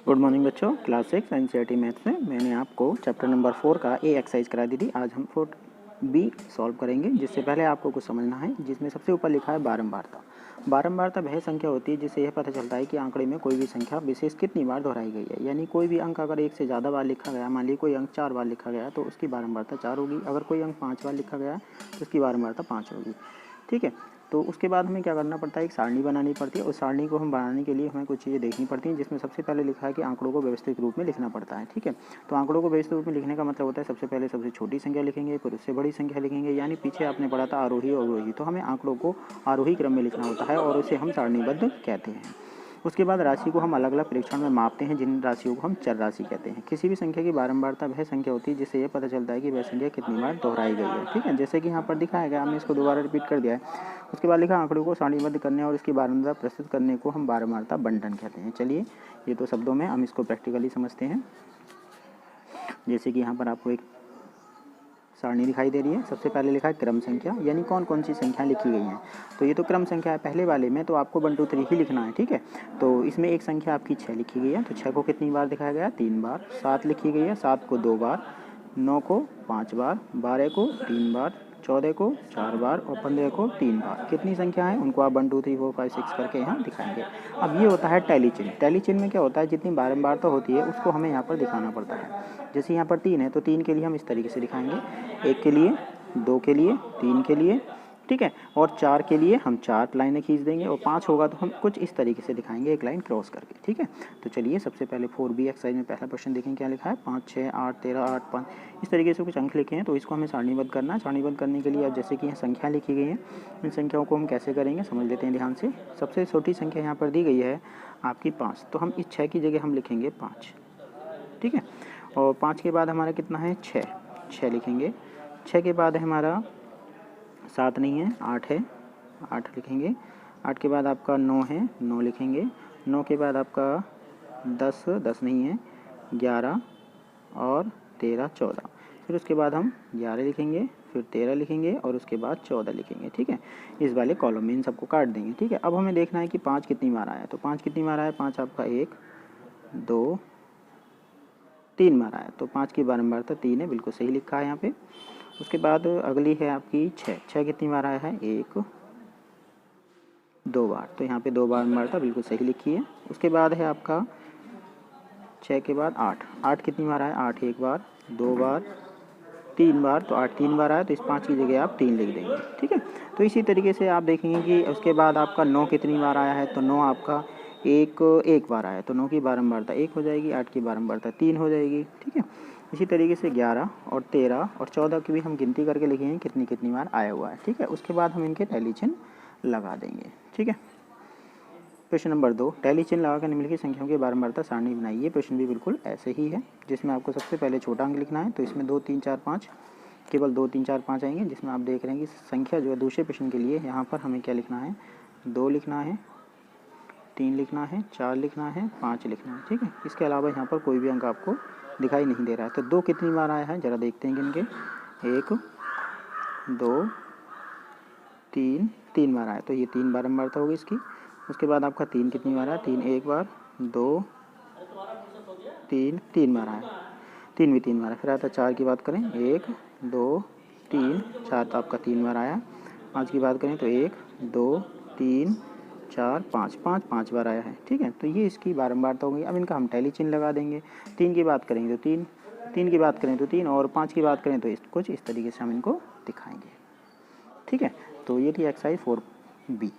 Good morning बच्चों, class 6 NCERT maths में मैंने आपको चैप्टर नंबर 4 का ए एक्सरसाइज करा दी थी। आज हम 4B सॉल्व करेंगे। जिससे पहले आपको कुछ समझना है, जिसमें सबसे ऊपर लिखा है बारंबारता। बारंबारता वह संख्या होती है जिससे यह पता चलता है कि आंकड़े में कोई भी संख्या विशेष कितनी बार दोहराई गई है। यानी कोई भी अंक अगर एक से ज़्यादा बार लिखा गया, मान लीजिए कोई अंक 4 बार लिखा गया तो उसकी बारंबारता 4 होगी। अगर कोई अंक 5 बार लिखा गया तो उसकी बारंबारता 5 होगी। ठीक है, तो उसके बाद हमें क्या करना पड़ता है, एक सारणी बनानी पड़ती है। उस सारणी को हम बनाने के लिए हमें कुछ चीज़ें देखनी पड़ती हैं, जिसमें सबसे पहले लिखा है कि आंकड़ों को व्यवस्थित रूप में लिखना पड़ता है। ठीक है, तो आंकड़ों को व्यवस्थित रूप में लिखने का मतलब होता है सबसे पहले सबसे छोटी संख्या लिखेंगे, फिर उससे बड़ी संख्या लिखेंगे। यानी पीछे आपने पढ़ा था आरोही और अवरोही, तो हमें आंकड़ों को आरोही क्रम में लिखना होता है और उसे हम सारणीबद्ध कहते हैं। उसके बाद राशि को हम अलग अलग परीक्षण में मापते हैं, जिन राशियों को हम चर राशि कहते हैं। किसी भी संख्या की बारंबारता वह संख्या होती है जिससे यह पता चलता है कि वह संख्या कितनी बार दोहराई गई है। ठीक है, जैसे कि यहाँ पर दिखाया गया, हमने इसको दोबारा रिपीट कर दिया है। उसके बाद लिखा आंकड़ों को सारणीबद्ध करने और इसकी बारंबारता प्रस्तुत करने को हम बारंबारता बंटन कहते हैं। चलिए, ये तो शब्दों में, हम इसको प्रैक्टिकली समझते हैं। जैसे कि यहाँ पर आपको एक सारणी दिखाई दे रही है। सबसे पहले लिखा है क्रम संख्या, यानी कौन कौन सी संख्या लिखी गई हैं। तो ये तो क्रम संख्या है पहले वाले में, तो आपको 1 2 3 ही लिखना है। ठीक है, तो इसमें एक संख्या आपकी 6 लिखी गई है, तो 6 को कितनी बार दिखाया गया, 3 बार। 7 लिखी गई है, 7 को 2 बार। 9 को 5 बार। 12 को 3 बार। 14 को 4 बार और 15 को 3 बार। कितनी संख्या है उनको आप 1 2 3 4 5 6 करके यहाँ दिखाएंगे। अब ये होता है टैली चिन्ह। टैली चिन्ह में क्या होता है, जितनी बारंबारता होती है उसको हमें यहाँ पर दिखाना पड़ता है। जैसे यहाँ पर 3 है तो 3 के लिए हम इस तरीके से दिखाएंगे, 1 के लिए, 2 के लिए, 3 के लिए। ठीक है, और 4 के लिए हम 4 लाइनें खींच देंगे, और 5 होगा तो हम कुछ इस तरीके से दिखाएंगे, एक लाइन क्रॉस करके। ठीक है, तो चलिए सबसे पहले 4B एक्सरसाइज में पहला क्वेश्चन देखें क्या लिखा है। 5 6 8 13 8 5 इस तरीके से कुछ अंक लिखे हैं, तो इसको हमें सारणीबद्ध करना है। सारणीबद्ध करने के लिए अब जैसे कि यहाँ संख्या लिखी गई है, इन संख्याओं को हम कैसे करेंगे समझ लेते हैं ध्यान से। सबसे छोटी संख्या यहाँ पर दी गई है आपकी 5, तो हम इस 6 की जगह हम लिखेंगे 5। ठीक है, और 5 के बाद हमारा कितना है, 6 लिखेंगे। 6 के बाद है हमारा 7 नहीं है, 8 है, 8 लिखेंगे। 8 के बाद आपका 9 है, 9 लिखेंगे। 9 के बाद आपका 10 नहीं है, 11 और 13 14। फिर उसके बाद हम 11 लिखेंगे, फिर 13 लिखेंगे और उसके बाद 14 लिखेंगे। ठीक है, इस वाले कॉलम में इन सबको काट देंगे। ठीक है, अब हमें देखना है कि 5 कितनी बार आया। तो 5 कितनी बार आया, 5 आपका 1 2 3 बार आया, तो 5 की बारंबारता 3 है, बिल्कुल सही लिखा है यहाँ पे। उसके बाद अगली है आपकी 6 कितनी बार आया है, 1 2 बार, तो यहाँ पे 2 बारंबारता बिल्कुल सही लिखी है। उसके बाद है आपका 6 के बाद 8 कितनी बार आया, 8 1 बार, 2 बार, 3 बार, तो 8 3 बार आया, तो इस 5 की जगह आप 3 लिख देंगे। ठीक है, तो इसी तरीके से आप देखेंगे कि उसके बाद आपका 9 कितनी बार आया है, तो 9 आपका एक बार आया, तो 9 की बारंबारता 1 हो जाएगी, 8 की बारंबारता 3 हो जाएगी। ठीक है, इसी तरीके से 11 और 13 और 14 की भी हम गिनती करके लिखेंगे कितनी कितनी बार आया हुआ है। ठीक है, उसके बाद हम इनके टैली चिन्ह लगा देंगे। ठीक है, प्रश्न नंबर 2, टैली चिन्ह लगाकर निम्नलिखित संख्याओं की बारंबारता सारणी बनाइए। ये प्रश्न भी बिल्कुल ऐसे ही है, जिसमें आपको सबसे पहले छोटा अंक लिखना है। तो इसमें 2 3 4 5 केवल 2 3 4 5 आएंगे, जिसमें आप देख रहे हैं कि संख्या जो है दूसरे प्रश्न के लिए यहाँ पर हमें क्या लिखना है, 2 लिखना है, 3 लिखना है, 4 लिखना है, 5 लिखना है। ठीक है, इसके अलावा यहाँ पर कोई भी अंक आपको दिखाई नहीं दे रहा है। तो 2 कितनी बार आया है, ज़रा देखते हैं गिन के, 1 2 3 बार आया, तो ये 3 बारंबारता होगी इसकी। उसके बाद आपका 3 कितनी बार आया, 3 1 बार, 2 3 बार आया, 3 भी 3 बार है। फिर आता है 4 की बात करें, 1 2 3 4, तो आपका 3 बार आया। 5 की बात करें तो 1 2 3 4 5 5 बार आया है। ठीक है, तो ये इसकी बारंबारता होगी। अब इनका हम टैली चिन्ह लगा देंगे। 3 की बात करेंगे तो 3, 3 की बात करें तो 3, और 5 की बात करें तो कुछ इस तरीके से हम इनको दिखाएंगे। ठीक है, तो ये थी एक्सरसाइज 4B।